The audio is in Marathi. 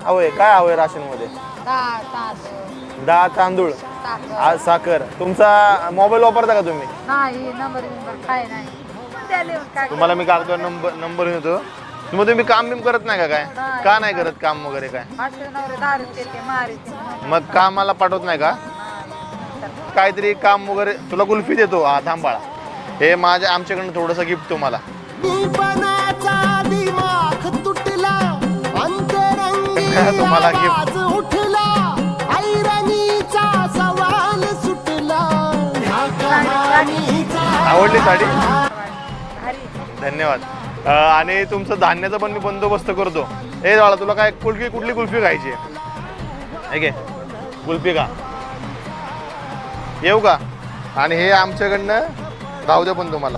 हवंय काय हवंय राशन मध्ये? डाळ तांदूळ डाळ तांदूळ साखर साखर. तुमचा मोबाईल वापरता का तुम्ही? नाही नंबर काय नाही द्या लिहून काय तुम्हाला मी कागदावर नंबर देतो. तुम्ही काम बिम करत नाही का काय? का नाही करत काम वगैरे काय? असे नवरे दारू देते मारिते मग कामाला पाठवत नाही का? काहीतरी काम वगैरे. तुला कुल्फी देतो. हा थांब बाळा. हे आमच्याकडनं थोडंसं गिफ्ट तुम्हाला. तुम्हाला गिफ्ट. आवडली साडी? धन्यवाद. आणि तुमचं धान्याचा पण मी बंदोबस्त करतो. हे बाळा तुला काय कुठली कुल्फी खायची आहे घे. कुल्फी का येऊ का? आणि हे आमच्याकडनं राहू दे पण तुम्हाला.